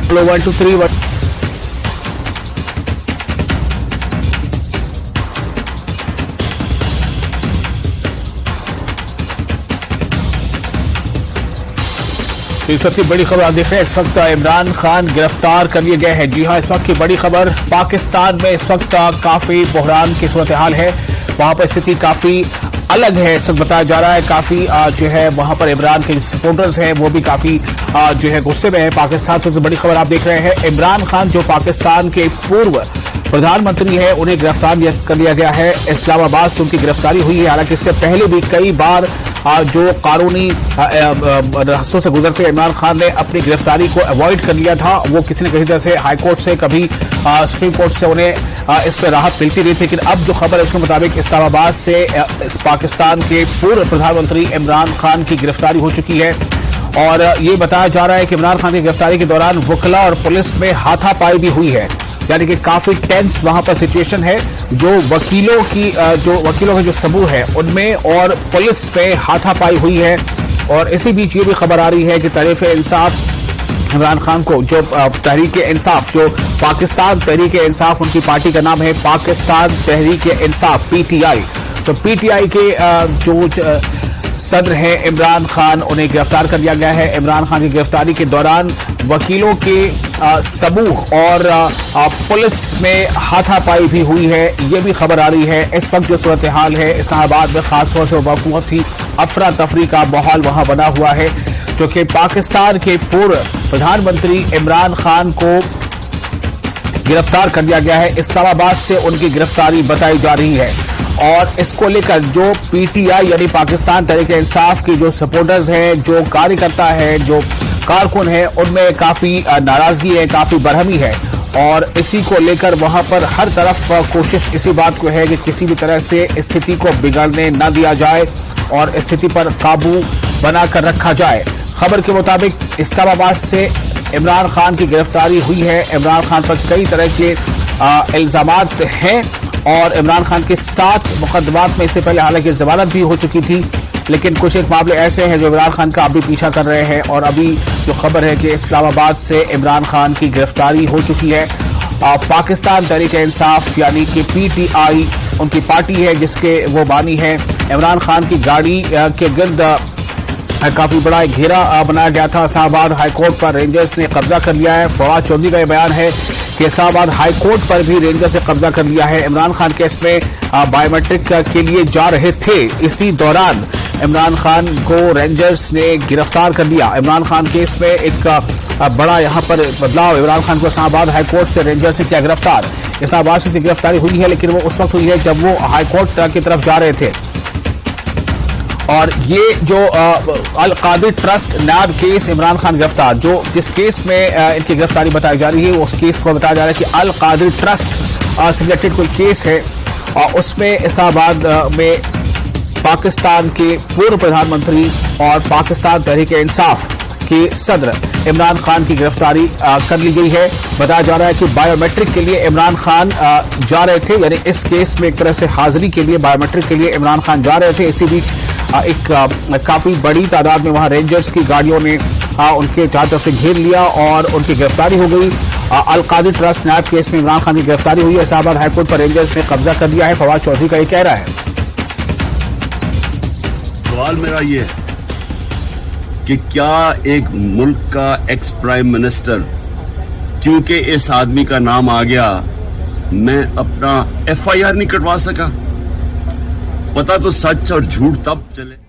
Hello 1 2 3 1 इस वक्त की बड़ी खबर आप देख रहे हैं। इस वक्त इमरान खान गिरफ्तार कर लिए गए हैं। जी हां, इस वक्त की बड़ी खबर, पाकिस्तान में इस वक्त काफी बहरान की सूरत हाल है। वहां पर स्थिति काफी अलग है। इस वक्त बताया जा रहा है काफी जो है वहां पर इमरान के सपोर्टर्स हैं वो भी काफी जो है गुस्से में है। पाकिस्तान से बड़ी खबर आप देख रहे हैं। इमरान खान जो पाकिस्तान के पूर्व प्रधानमंत्री है उन्हें गिरफ्तार कर लिया गया है। इस्लामाबाद से उनकी गिरफ्तारी हुई है। हालांकि इससे पहले भी कई बार जो कानूनी रास्तों से गुजरते इमरान खान ने अपनी गिरफ्तारी को अवॉइड कर लिया था। वो किसी न किसी तरह से हाईकोर्ट से, कभी सुप्रीम कोर्ट से उन्हें इस पर राहत मिलती रही थी। लेकिन अब जो खबर है उसके मुताबिक इस्लामाबाद से पाकिस्तान के पूर्व प्रधानमंत्री इमरान खान की गिरफ्तारी हो चुकी है। और ये बताया जा रहा है कि इमरान खान की गिरफ्तारी के दौरान वकला और पुलिस में हाथापाई भी हुई है। यानी कि काफी टेंस वहां पर सिचुएशन है। जो वकीलों के जो सबूत है उनमें और पुलिस में हाथापाई हुई है। और इसी बीच ये भी खबर आ रही है कि तहरीक-ए-इंसाफ इमरान खान को, जो तहरीक-ए-इंसाफ, जो पाकिस्तान तहरीक-ए-इंसाफ, उनकी पार्टी का नाम है पाकिस्तान तहरीक-ए-इंसाफ PTI। तो PTI के जो सदर हैं इमरान खान, उन्हें गिरफ्तार कर लिया गया है। इमरान खान की गिरफ्तारी के दौरान वकीलों के सबूत और पुलिस में हाथापाई भी हुई है। ये भी खबर आ रही है। इस वक्त जो सूरत हाल है इस्लामाबाद में खास तौर से बहुत ही अफरा तफरी का माहौल वहां बना हुआ है, जो कि पाकिस्तान के पूर्व प्रधानमंत्री इमरान खान को गिरफ्तार कर लिया गया है। इस्लामाबाद से उनकी गिरफ्तारी बताई जा रही है। और इसको लेकर जो PTI यानी पाकिस्तान तहरीक-ए-इंसाफ की जो सपोर्टर्स हैं, जो कार्यकर्ता है, जो कारकुन है, उनमें काफी नाराजगी है, काफी बरहमी है। और इसी को लेकर वहां पर हर तरफ कोशिश इसी बात को है कि किसी भी तरह से स्थिति को बिगड़ने न दिया जाए और स्थिति पर काबू बनाकर रखा जाए। खबर के मुताबिक इस्लामाबाद से इमरान खान की गिरफ्तारी हुई है। इमरान खान पर कई तरह के इल्जामात हैं और इमरान खान के 7 मुकदमात में इससे पहले हालांकि जमानत भी हो चुकी थी। लेकिन कुछ एक मामले ऐसे हैं जो इमरान खान का अभी पीछा कर रहे हैं। और अभी जो खबर है कि इस्लामाबाद से इमरान खान की गिरफ्तारी हो चुकी है। पाकिस्तान तहरीक-ए-इंसाफ यानी कि PTI उनकी पार्टी है जिसके वो बानी है। इमरान खान की गाड़ी के गिर्द काफी बड़ा एक घेरा बनाया गया था। इस्लामाबाद हाईकोर्ट पर रेंजर्स ने कब्जा कर लिया है। फवाद चौधरी का यह बयान है कि इस्लामाबाद हाईकोर्ट पर भी रेंजर्स से कब्जा कर लिया है। इमरान खान केस में बायोमेट्रिक के लिए जा रहे थे। इसी दौरान इमरान खान को रेंजर्स ने गिरफ्तार कर लिया। इमरान खान केस में एक बड़ा यहाँ पर बदलाव। इमरान खान को इस्लामाबाद हाईकोर्ट से रेंजर्स से किया गिरफ्तार। इस्लामाबाद से गिरफ्तारी हुई है लेकिन वो उस वक्त हुई है जब वो हाईकोर्ट की तरफ जा रहे थे। और ये जो अल कादिर ट्रस्ट नैब केस इमरान खान गिरफ्तार, जो जिस केस में इनकी गिरफ्तारी बताई जा रही है उस केस को बताया जा रहा है कि अल कादिर ट्रस्ट से रिलेटेड कोई केस है। और उसमें इस्लामाबाद में पाकिस्तान के पूर्व प्रधानमंत्री और पाकिस्तान तहरीक-ए-इंसाफ के सदर इमरान खान की गिरफ्तारी कर ली गई है। बताया जा रहा है कि बायोमेट्रिक के लिए इमरान खान जा रहे थे। यानी इस केस में एक तरह से हाजिरी के लिए बायोमेट्रिक के लिए इमरान खान जा रहे थे। इसी बीच एक काफी बड़ी तादाद में वहां रेंजर्स की गाड़ियों ने उनके चारों तरफ से घेर लिया और उनकी गिरफ्तारी हो गई। अल कादिर ट्रस्ट नैब केस में इमरान खान की गिरफ्तारी हुई है। इस्लामाबाद हाईकोर्ट पर रेंजर्स ने कब्जा कर लिया है। फवाद चौधरी का ये कह रहा है। सवाल मेरा ये है कि क्या एक मुल्क का एक्स प्राइम मिनिस्टर, क्योंकि इस आदमी का नाम आ गया, मैं अपना FIR नहीं कटवा सका? पता तो सच और झूठ तब चले।